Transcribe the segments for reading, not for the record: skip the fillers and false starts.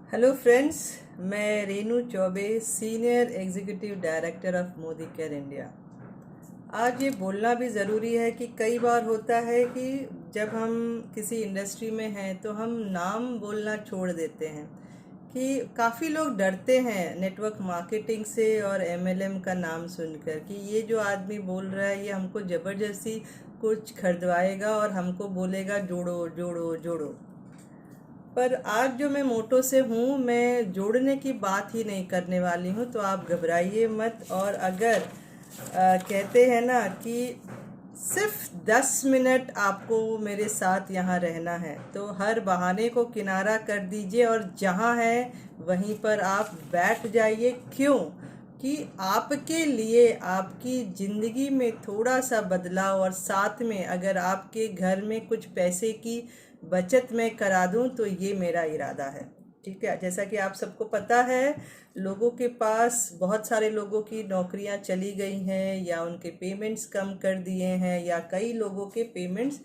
Hello friends, मैं Renu Choubey, senior executive director of Modi care India. आज ये बोलना भी ज़रूरी है कि कई बार होता है कि जब हम किसी इंडस्ट्री में हैं तो हम नाम बोलना छोड़ देते हैं। कि काफ़ी लोग डरते हैं नेटवर्क मार्केटिंग से और एमएलएम का नाम सुनकर कि ये जो आदमी बोल रहा है ये हमको ज़बरदस्ती कुछ खरीदवाएगा और हमको बोलेगा जोड़ो जोड़ो जोड़ो। पर आज जो मैं मोटो से हूँ, मैं जोड़ने की बात ही नहीं करने वाली हूँ, तो आप घबराइए मत। और अगर कहते हैं ना कि सिर्फ 10 मिनट आपको मेरे साथ यहाँ रहना है, तो हर बहाने को किनारा कर दीजिए और जहाँ है वहीं पर आप बैठ जाइए। क्यों? कि आपके लिए आपकी ज़िंदगी में थोड़ा सा बदलाव और साथ में अगर आपके घर में कुछ पैसे की बचत मैं करा दूं तो ये मेरा इरादा है। ठीक है, जैसा कि आप सबको पता है, लोगों के पास बहुत सारे लोगों की नौकरियां चली गई हैं या उनके पेमेंट्स कम कर दिए हैं या कई लोगों के पेमेंट्स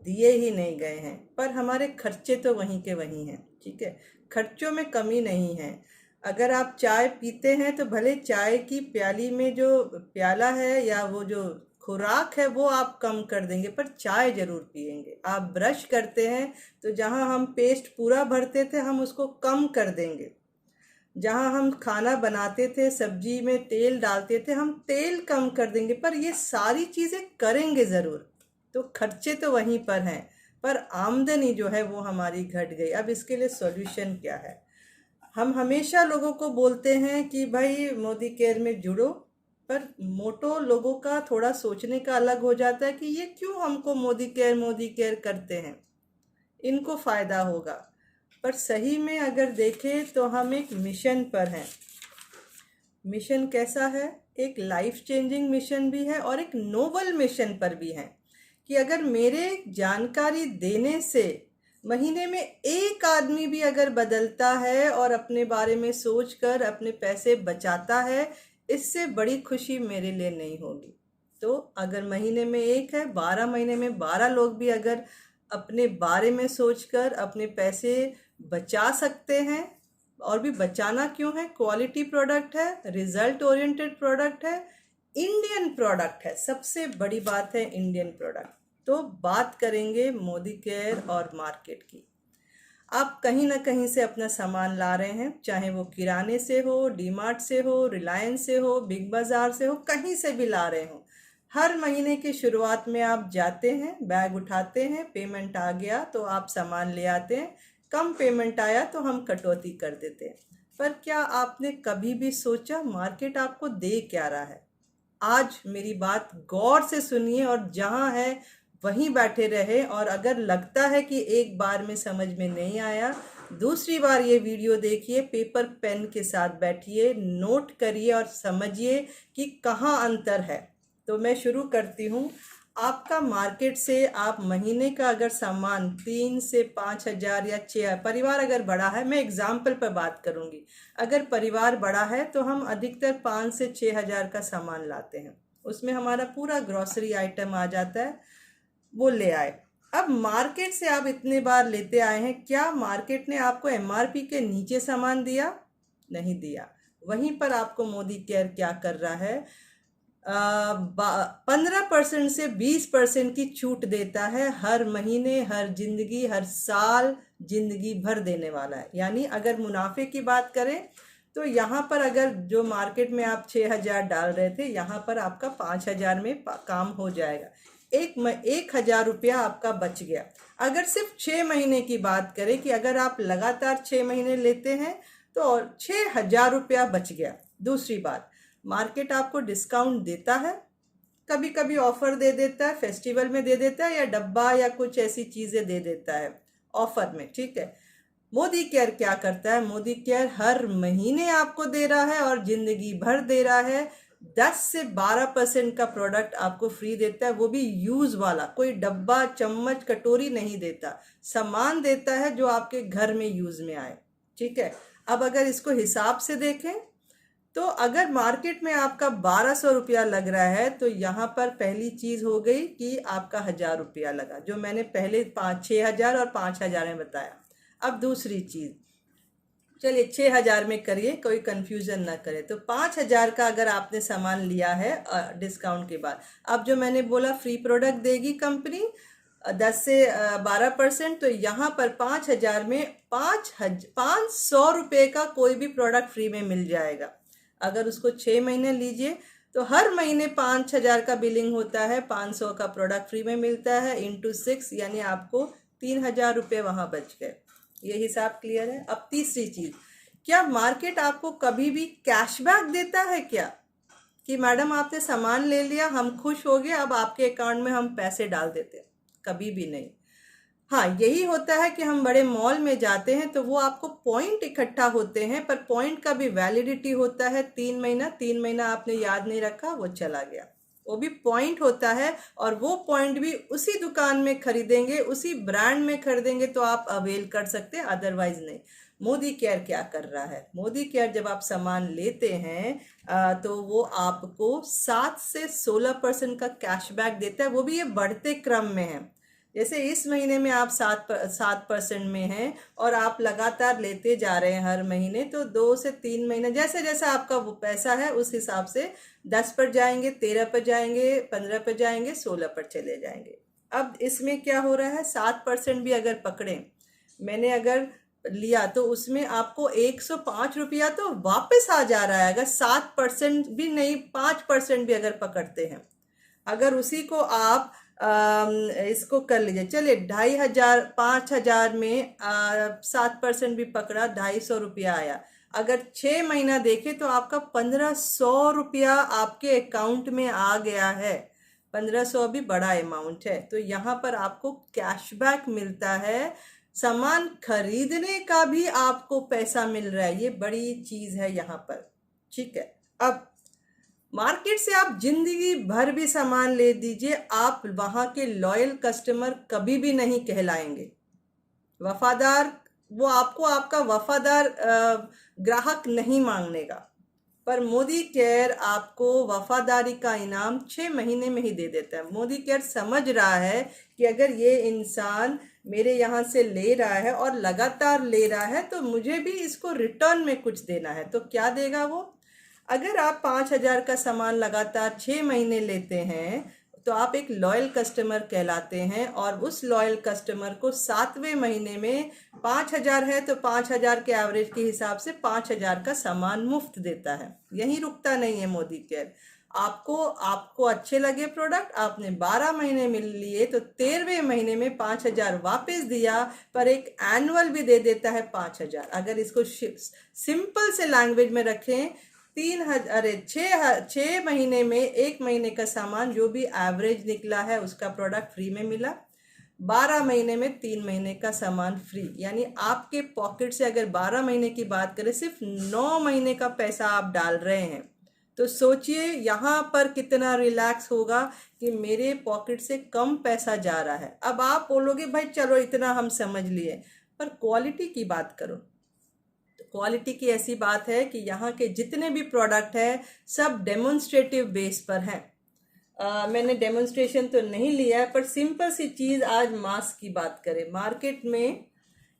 दिए ही नहीं गए हैं, पर हमारे खर्चे तो वहीं के वहीं हैं। ठीक है, खर्चों में कमी नहीं है। अगर आप चाय पीते हैं तो भले चाय की प्याली में जो प्याला है या वो जो खुराक है वो आप कम कर देंगे, पर चाय जरूर पिएंगे। आप ब्रश करते हैं तो जहां हम पेस्ट पूरा भरते थे हम उसको कम कर देंगे। जहां हम खाना बनाते थे, सब्जी में तेल डालते थे, हम तेल कम कर देंगे। पर ये सारी चीजें करेंगे जरूर। तो खर्चे तो वहीं पर हैं, पर आमदनी जो है वो हमारी घट गई। अब इसके लिए सॉल्यूशन क्या है? हम हमेशा लोगों को बोलते हैं कि भाई मोदी केयर में जुड़ो, पर मोटो लोगों का थोड़ा सोचने का अलग हो जाता है कि ये क्यों हमको मोदी केयर करते हैं, इनको फायदा होगा। पर सही में अगर देखें तो हम एक मिशन पर हैं। मिशन कैसा है? एक लाइफ चेंजिंग मिशन भी है और एक नोबल मिशन पर भी है कि अगर मेरे जानकारी देने से महीने में एक आदमी भी अगर बदलता है और अपने बारे में सोचकर अपने पैसे बचाता है, इससे बड़ी खुशी मेरे लिए नहीं होगी। तो अगर महीने में एक है, 12 महीने में 12 लोग भी अगर अपने बारे में सोचकर अपने पैसे बचा सकते हैं, और भी बचाना क्यों है, क्वालिटी प्रोडक्ट है, रिजल्ट ओरिएंटेड प्रोडक्ट है, इंडियन प्रोडक्ट है, सबसे बड़ी बात है इंडियन प्रोडक्ट। तो बात करेंगे मोदी केयर और मार्केट की। आप कहीं ना कहीं से अपना सामान ला रहे हैं, चाहे वो किराने से हो, डीमार्ट से हो, रिलायंस से हो, बिग बाजार से हो, कहीं से भी ला रहे हो। हर महीने की शुरुआत में आप जाते हैं, बैग उठाते हैं, पेमेंट आ गया तो आप सामान ले आते हैं, कम पेमेंट आया तो हम कटौती कर देते हैं। पर क्या आपने कभी भी सोचा मार्केट आपको दे क्या रहा है? आज मेरी बात गौर से सुनिए और जहां है वहीं बैठे रहे। और अगर लगता है कि एक बार में समझ में नहीं आया, दूसरी बार ये वीडियो देखिए, पेपर पेन के साथ बैठिए, नोट करिए और समझिए कि कहाँ अंतर है। तो मैं शुरू करती हूँ। आपका मार्केट से आप महीने का अगर सामान 3 से 5 हजार या 6, परिवार अगर बड़ा है, मैं एग्जाम्पल पर बात करूंगी, अगर परिवार बड़ा है तो हम अधिकतर 5 से 6 हजार का सामान लाते हैं। उसमें हमारा पूरा ग्रोसरी आइटम आ जाता है, वो ले आए। अब मार्केट से आप इतने बार लेते आए हैं, क्या मार्केट ने आपको एमआरपी के नीचे सामान दिया? नहीं दिया। वहीं पर आपको मोदी केयर क्या कर रहा है? 15% से 20% की छूट देता है हर महीने, हर जिंदगी, हर साल, जिंदगी भर देने वाला है। यानी अगर मुनाफे की बात करें तो यहाँ पर अगर जो मार्केट में आप 6 हजार डाल रहे थे, यहाँ पर आपका 5 हजार में काम हो जाएगा। 1 हजार रुपया आपका बच गया। अगर सिर्फ 6 महीने की बात करें कि अगर आप लगातार 6 महीने लेते हैं तो 6 हजार रुपया बच गया। दूसरी बात, मार्केट आपको डिस्काउंट देता है, कभी कभी ऑफर दे देता है, फेस्टिवल में दे देता है या डब्बा या कुछ ऐसी चीजें दे देता है ऑफर में। ठीक है, मोदी केयर क्या करता है? मोदी केयर हर महीने आपको दे रहा है और जिंदगी भर दे रहा है। 10 से 12% का प्रोडक्ट आपको फ्री देता है, वो भी यूज वाला, कोई डब्बा चम्मच कटोरी नहीं देता, सामान देता है जो आपके घर में यूज में आए। ठीक है, अब अगर इसको हिसाब से देखें तो अगर मार्केट में आपका 1200 रुपया लग रहा है तो यहाँ पर पहली चीज हो गई कि आपका 1000 रुपया लगा, जो मैंने पहले 6 हजार और 5 हजार में बताया। अब दूसरी चीज, चलिए 6,000 में करिए, कोई कंफ्यूजन ना करे। तो 5,000 का अगर आपने सामान लिया है डिस्काउंट के बाद, अब जो मैंने बोला फ्री प्रोडक्ट देगी कंपनी 10 से 12%, तो यहाँ पर 5,000 में 500 रुपये का कोई भी प्रोडक्ट फ्री में मिल जाएगा। अगर उसको 6 महीने लीजिए तो हर महीने 5,000 का बिलिंग होता है, 500 का प्रोडक्ट फ्री में मिलता है, इंटू 6 यानी आपको 3,000 रुपये वहाँ बच गए। ये हिसाब क्लियर है। अब तीसरी चीज, क्या मार्केट आपको कभी भी कैशबैक देता है क्या, कि मैडम आपने सामान ले लिया, हम खुश हो गए, अब आपके अकाउंट में हम पैसे डाल देते हैं? कभी भी नहीं। हाँ, यही होता है कि हम बड़े मॉल में जाते हैं तो वो आपको पॉइंट इकट्ठा होते हैं, पर पॉइंट का भी वैलिडिटी होता है 3 महीना। 3 महीना आपने याद नहीं रखा, वो चला गया, वो भी पॉइंट होता है। और वो पॉइंट भी उसी दुकान में खरीदेंगे, उसी ब्रांड में खरीदेंगे तो आप अवेल कर सकते हैं, अदरवाइज नहीं। मोदी केयर क्या कर रहा है? मोदी केयर जब आप सामान लेते हैं तो वो आपको 7 से 16% का कैशबैक देता है, वो भी ये बढ़ते क्रम में है। जैसे इस महीने में आप 7% में हैं और आप लगातार लेते जा रहे हैं हर महीने, तो 2 से 3 महीने जैसे जैसे आपका वो पैसा है उस हिसाब से 10 पर जाएंगे, 13 पर जाएंगे, 15 पर जाएंगे, 16 पर चले जाएंगे। अब इसमें क्या हो रहा है, 7% भी अगर पकड़े, मैंने अगर लिया तो उसमें आपको 105 रुपया तो वापस आ जा रहा है। अगर 7% भी नहीं, 5% भी अगर पकड़ते हैं, अगर उसी को आप इसको कर लीजिए, चलिए 2,500, 5,000 में 7% भी पकड़ा, 250 रुपया आया। अगर 6 महीना देखे तो आपका 1,500 रुपया आपके अकाउंट में आ गया है। 1,500 भी बड़ा अमाउंट है, तो यहाँ पर आपको कैशबैक मिलता है, सामान खरीदने का भी आपको पैसा मिल रहा है। ये बड़ी चीज है यहाँ पर, ठीक है। अब मार्केट से आप जिंदगी भर भी सामान ले दीजिए, आप वहां के लॉयल कस्टमर कभी भी नहीं कहलाएंगे, वफादार, वो आपको आपका वफादार ग्राहक नहीं मांगनेगा। पर मोदी केयर आपको वफादारी का इनाम 6 महीने में ही दे देता है। मोदी केयर समझ रहा है कि अगर ये इंसान मेरे यहाँ से ले रहा है और लगातार ले रहा है तो मुझे भी इसको रिटर्न में कुछ देना है। तो क्या देगा वो? अगर आप 5,000 का सामान लगातार 6 महीने लेते हैं तो आप एक लॉयल कस्टमर कहलाते हैं, और उस लॉयल कस्टमर को 7वें महीने में 5,000 है तो 5,000 के एवरेज के हिसाब से 5,000 का सामान मुफ्त देता है। यहीं रुकता नहीं है मोदी केयर। आपको अच्छे लगे प्रोडक्ट, आपने 12 महीने में लिए तो 13वें महीने में 5,000 वापस दिया, पर एक एनुअल भी दे देता है 5,000। अगर इसको सिंपल से लैंग्वेज में रखें, 6 महीने में 1 महीने का सामान जो भी एवरेज निकला है उसका प्रोडक्ट फ्री में मिला, 12 महीने में 3 महीने का सामान फ्री। यानी आपके पॉकेट से अगर 12 महीने की बात करें, सिर्फ 9 महीने का पैसा आप डाल रहे हैं, तो सोचिए यहाँ पर कितना रिलैक्स होगा कि मेरे पॉकेट से कम पैसा जा रहा है। अब आप बोलोगे भाई चलो इतना हम समझ लिए, पर क्वालिटी की बात करो। क्वालिटी की ऐसी बात है कि यहाँ के जितने भी प्रोडक्ट हैं सब डेमोन्स्ट्रेटिव बेस पर हैं। मैंने डेमोन्स्ट्रेशन तो नहीं लिया है, पर सिंपल सी चीज़, आज मास्क की बात करें, मार्केट में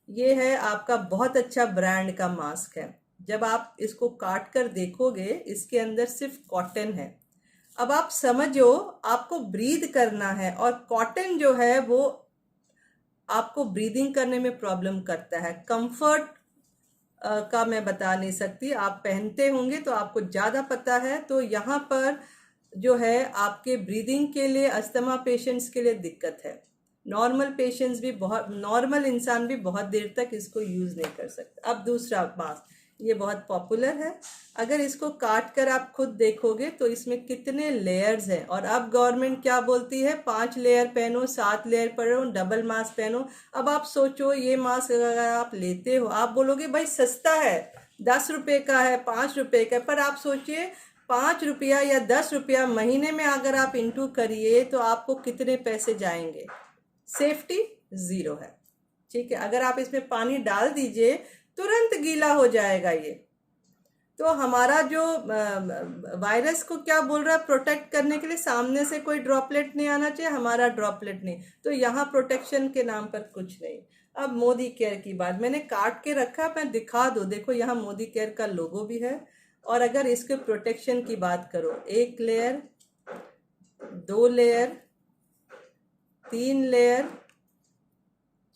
ये है आपका बहुत अच्छा ब्रांड का मास्क है। जब आप इसको काट कर देखोगे, इसके अंदर सिर्फ कॉटन है। अब आप समझो, आपको ब्रीद करना है, और कॉटन जो है वो आपको ब्रीदिंग करने में प्रॉब्लम करता है। कंफर्ट का मैं बता नहीं सकती, आप पहनते होंगे तो आपको ज़्यादा पता है। तो यहाँ पर जो है आपके ब्रीदिंग के लिए, अस्थमा पेशेंट्स के लिए दिक्कत है। नॉर्मल पेशेंट्स भी, बहुत नॉर्मल इंसान भी बहुत देर तक इसको यूज़ नहीं कर सकता। अब दूसरा मास्क, ये बहुत पॉपुलर है। अगर इसको काट कर आप खुद देखोगे तो इसमें कितने लेयर्स हैं, और अब गवर्नमेंट क्या बोलती है, 5 लेयर पहनो, 7 लेयर पहनो, डबल मास्क पहनो। अब आप सोचो, ये मास्क अगर आप लेते हो, आप बोलोगे भाई सस्ता है, 10 रुपये का है, 5 रुपये का, पर आप सोचिए 5 रुपया या 10 रुपया महीने में अगर आप इंटू करिए तो आपको कितने पैसे जाएंगे। सेफ्टी ज़ीरो है, ठीक है। अगर आप इसमें पानी डाल दीजिए तुरंत गीला हो जाएगा ये। तो हमारा जो वायरस को क्या बोल रहा है, प्रोटेक्ट करने के लिए सामने से कोई ड्रॉपलेट नहीं आना चाहिए, हमारा ड्रॉपलेट नहीं। तो यहाँ प्रोटेक्शन के नाम पर कुछ नहीं। अब मोदी केयर की बात मैंने काट के रखा, मैं दिखा दूँ, देखो यहाँ मोदी केयर का लोगो भी है। और अगर इसके प्रोटेक्शन की बात करो, 1 layer, 2 layer, 3 layer,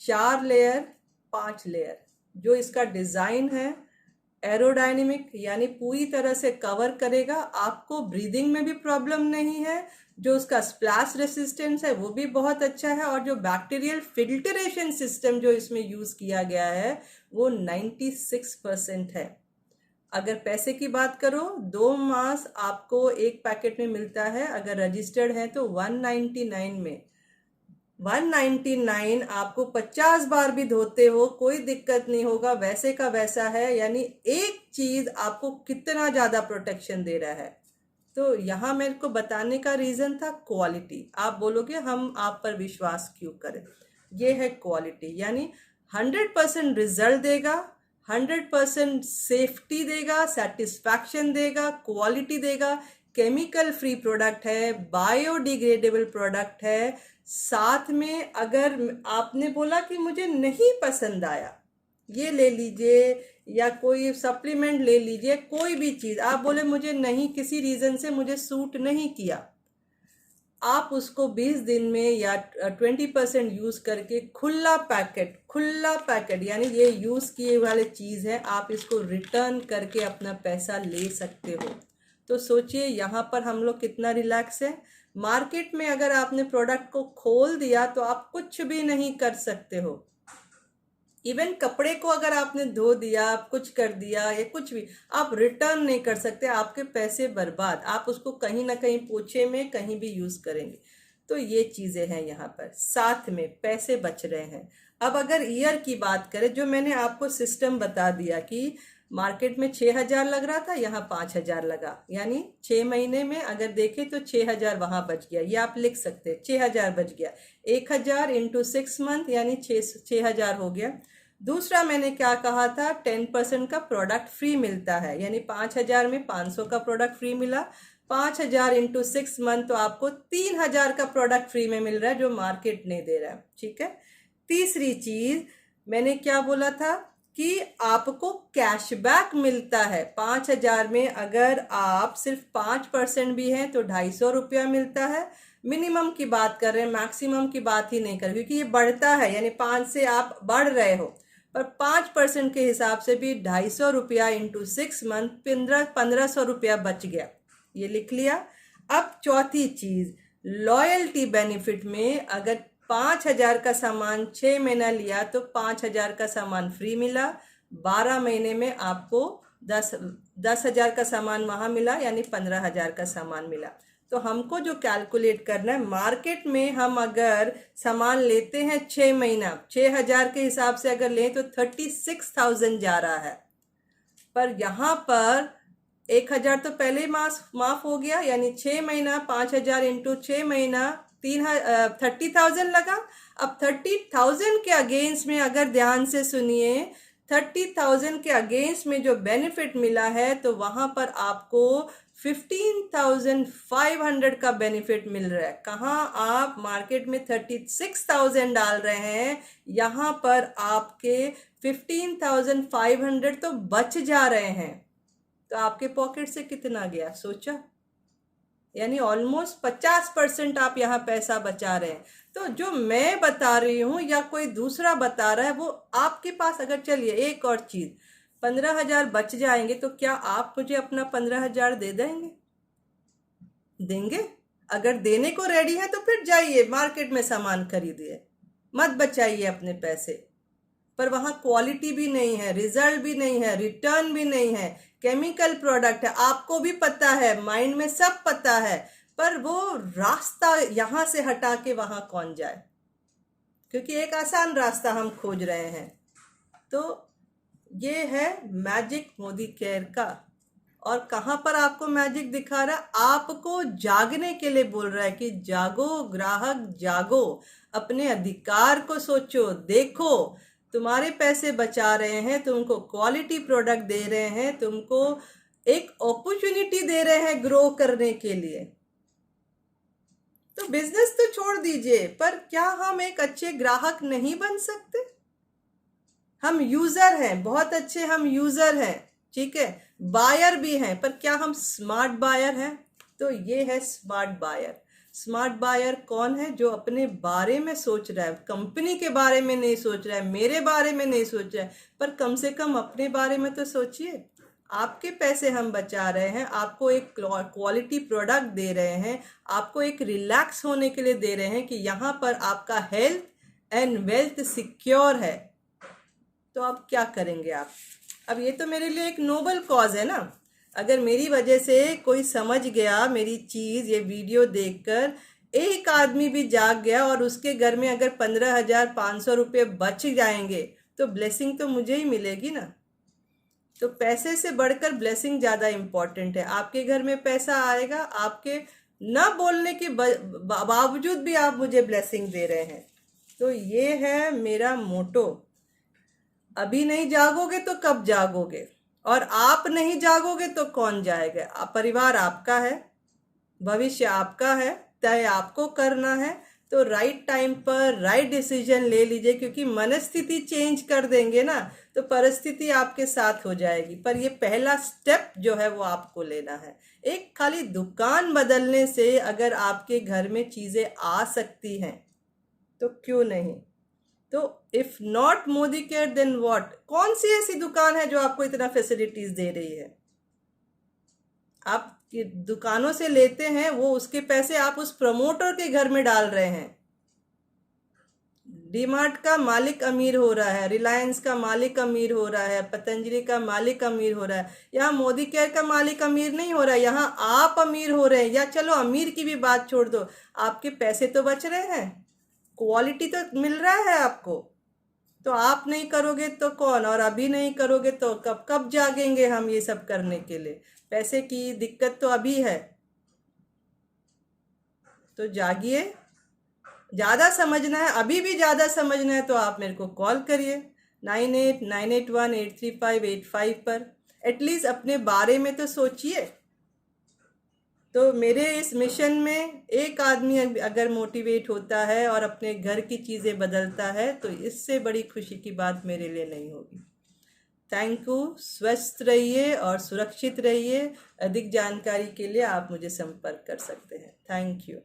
4 layer, 5 layer, जो इसका डिजाइन है एरोडायनेमिक, यानी पूरी तरह से कवर करेगा, आपको ब्रीदिंग में भी प्रॉब्लम नहीं है। जो उसका स्प्लैश रेसिस्टेंस है वो भी बहुत अच्छा है, और जो बैक्टीरियल फिल्टरेशन सिस्टम जो इसमें यूज किया गया है वो 96% है। अगर पैसे की बात करो, 2 मास आपको एक पैकेट में मिलता है, अगर रजिस्टर्ड है तो 199 में। 199 आपको 50 बार भी धोते हो कोई दिक्कत नहीं होगा, वैसे का वैसा है। यानी एक चीज आपको कितना ज्यादा प्रोटेक्शन दे रहा है। तो यहाँ मेरे को बताने का रीजन था क्वालिटी। आप बोलोगे हम आप पर विश्वास क्यों करें, ये है क्वालिटी। यानी 100% रिजल्ट देगा, 100% सेफ्टी देगा, सेटिस्फैक्शन देगा, क्वालिटी देगा, केमिकल फ्री प्रोडक्ट है, बायोडिग्रेडेबल प्रोडक्ट है। साथ में अगर आपने बोला कि मुझे नहीं पसंद आया, ये ले लीजिए या कोई सप्लीमेंट ले लीजिए, कोई भी चीज़ आप बोले मुझे नहीं, किसी रीज़न से मुझे सूट नहीं किया, आप उसको 20 दिन में या 20% यूज़ करके खुला पैकेट यानी ये यूज़ किए वाले चीज़ है, आप इसको रिटर्न करके अपना पैसा ले सकते हो। तो सोचिए यहाँ पर हम लोग कितना रिलैक्स है। मार्केट में अगर आपने प्रोडक्ट को खोल दिया तो आप कुछ भी नहीं कर सकते हो। इवन कपड़े को अगर आपने धो दिया, आप कुछ कर दिया या कुछ भी, आप रिटर्न नहीं कर सकते, आपके पैसे बर्बाद। आप उसको कहीं ना कहीं पोछे में कहीं भी यूज करेंगे। तो ये चीजें हैं यहाँ पर, साथ में पैसे बच रहे हैं। अब अगर ईयर की बात करें, जो मैंने आपको सिस्टम बता दिया कि मार्केट में 6,000 लग रहा था, यहाँ 5,000 लगा, यानी 6 महीने में अगर देखें तो 6,000 वहां बच गया। ये आप लिख सकते हैं, 6,000 बच गया। 1,000 इंटू 6 मंथ यानी 6,000 हो गया। दूसरा मैंने क्या कहा था, 10% का प्रोडक्ट फ्री मिलता है, यानी 5,000 में 500 का प्रोडक्ट फ्री मिला। 5,000 इंटू 6 मंथ तो आपको 3,000 का प्रोडक्ट फ्री में मिल रहा है, जो मार्केट नहीं दे रहा है। ठीक है। तीसरी चीज मैंने क्या बोला था कि आपको कैशबैक मिलता है। 5,000 में अगर आप सिर्फ 5% भी हैं तो 250 रुपया मिलता है। मिनिमम की बात कर रहे हैं, मैक्सिमम की बात ही नहीं कर, क्योंकि ये बढ़ता है, यानी 5 से आप बढ़ रहे हो। पर 5% के हिसाब से भी 250 रुपया इंटू 6 मंथ 1,500 रुपया बच गया। ये लिख लिया। अब चौथी चीज, लॉयल्टी बेनिफिट में अगर 5,000 का सामान 6 महीना लिया तो 5,000 का सामान फ्री मिला। 12 महीने में आपको 10,000 का सामान वहां मिला, यानी 15,000 का सामान मिला। तो हमको जो कैलकुलेट करना है, मार्केट में हम अगर सामान लेते हैं 6 महीना, 6,000 के हिसाब से अगर लें तो 36,000 जा रहा है। पर यहाँ पर 1,000 तो पहले ही माफ हो गया, यानी 6 महीना 5,000 इंटू 6 महीना 30,000 लगा। अब 30,000 के अगेंस्ट में अगर ध्यान से सुनिए, 30,000 के अगेंस्ट में जो बेनिफिट मिला है तो वहां पर आपको 15,500 का बेनिफिट मिल रहा है। कहाँ आप मार्केट में 36,000 डाल रहे हैं, यहाँ पर आपके 15,500 तो बच जा रहे हैं। तो आपके पॉकेट से कितना गया सोचा, यानी ऑलमोस्ट 50% आप यहाँ पैसा बचा रहे हैं। तो जो मैं बता रही हूँ या कोई दूसरा बता रहा है वो आपके पास, अगर चलिए एक और चीज, 15,000 बच जाएंगे तो क्या आप मुझे अपना 15,000 दे देंगे? अगर देने को रेडी है तो फिर जाइए मार्केट में सामान खरीदिए, मत बचाइए अपने पैसे। पर वहां क्वालिटी भी नहीं है, रिजल्ट भी नहीं है, रिटर्न भी नहीं है, केमिकल प्रोडक्ट है, आपको भी पता है, माइंड में सब पता है, पर वो रास्ता यहां से हटा के वहां कौन जाए, क्योंकि एक आसान रास्ता हम खोज रहे हैं। तो ये है मैजिक मोदी केयर का। और कहां पर आपको मैजिक दिखा रहा है, आपको जागने के लिए बोल रहा है कि जागो ग्राहक जागो, अपने अधिकार को सोचो, देखो तुम्हारे पैसे बचा रहे हैं, तुमको क्वालिटी प्रोडक्ट दे रहे हैं, तुमको एक अपॉर्चुनिटी दे रहे हैं ग्रो करने के लिए। तो बिजनेस तो छोड़ दीजिए, पर क्या हम एक अच्छे ग्राहक नहीं बन सकते? हम यूजर हैं, बहुत अच्छे हम यूजर हैं, ठीक है, बायर भी हैं, पर क्या हम स्मार्ट बायर हैं? तो ये है स्मार्ट बायर। स्मार्ट बायर कौन है? जो अपने बारे में सोच रहा है, कंपनी के बारे में नहीं सोच रहा है, मेरे बारे में नहीं सोच रहा है, पर कम से कम अपने बारे में तो सोचिए। आपके पैसे हम बचा रहे हैं, आपको एक क्वालिटी प्रोडक्ट दे रहे हैं, आपको एक रिलैक्स होने के लिए दे रहे हैं कि यहाँ पर आपका हेल्थ एंड वेल्थ सिक्योर है। तो अब क्या करेंगे आप? अब ये तो मेरे लिए एक नोबल कॉज है ना। अगर मेरी वजह से कोई समझ गया मेरी चीज़, ये वीडियो देखकर एक आदमी भी जाग गया और उसके घर में अगर 15,500 रुपये बच जाएंगे तो ब्लेसिंग तो मुझे ही मिलेगी ना। तो पैसे से बढ़कर ब्लेसिंग ज़्यादा इम्पॉर्टेंट है। आपके घर में पैसा आएगा, आपके न बोलने के बावजूद भी आप मुझे ब्लेसिंग दे रहे हैं। तो ये है मेरा मोटो। अभी नहीं जागोगे तो कब जागोगे? और आप नहीं जागोगे तो कौन जाएगा? परिवार आपका है, भविष्य आपका है, तय आपको करना है। तो राइट टाइम पर राइट डिसीजन ले लीजिए, क्योंकि मनस्थिति चेंज कर देंगे ना तो परिस्थिति आपके साथ हो जाएगी। पर ये पहला स्टेप जो है वो आपको लेना है। एक खाली दुकान बदलने से अगर आपके घर में चीज़ें आ सकती हैं तो क्यों नहीं? तो if not Modi care then what? कौन सी ऐसी दुकान है जो आपको इतना फैसिलिटीज दे रही है? आप दुकानों से लेते हैं, वो उसके पैसे आप उस प्रमोटर के घर में डाल रहे हैं। डीमार्ट का मालिक अमीर हो रहा है, रिलायंस का मालिक अमीर हो रहा है, पतंजलि का मालिक अमीर हो रहा है। यहाँ मोदी केयर का मालिक अमीर नहीं हो रहा है, यहाँ आप अमीर हो रहे हैं। या चलो अमीर की भी बात छोड़ दो, आपके पैसे तो बच रहे हैं, क्वालिटी तो मिल रहा है आपको। तो आप नहीं करोगे तो कौन? और अभी नहीं करोगे तो कब कब जागेंगे हम ये सब करने के लिए? पैसे की दिक्कत तो अभी है, तो जागिए। ज़्यादा समझना है, अभी भी ज़्यादा समझना है तो आप मेरे को कॉल करिए 9898183585 पर। एटलीस्ट अपने बारे में तो सोचिए। तो मेरे इस मिशन में एक आदमी अगर मोटिवेट होता है और अपने घर की चीज़ें बदलता है तो इससे बड़ी खुशी की बात मेरे लिए नहीं होगी। Thank you. स्वस्थ रहिए और सुरक्षित रहिए। अधिक जानकारी के लिए आप मुझे संपर्क कर सकते हैं। Thank you.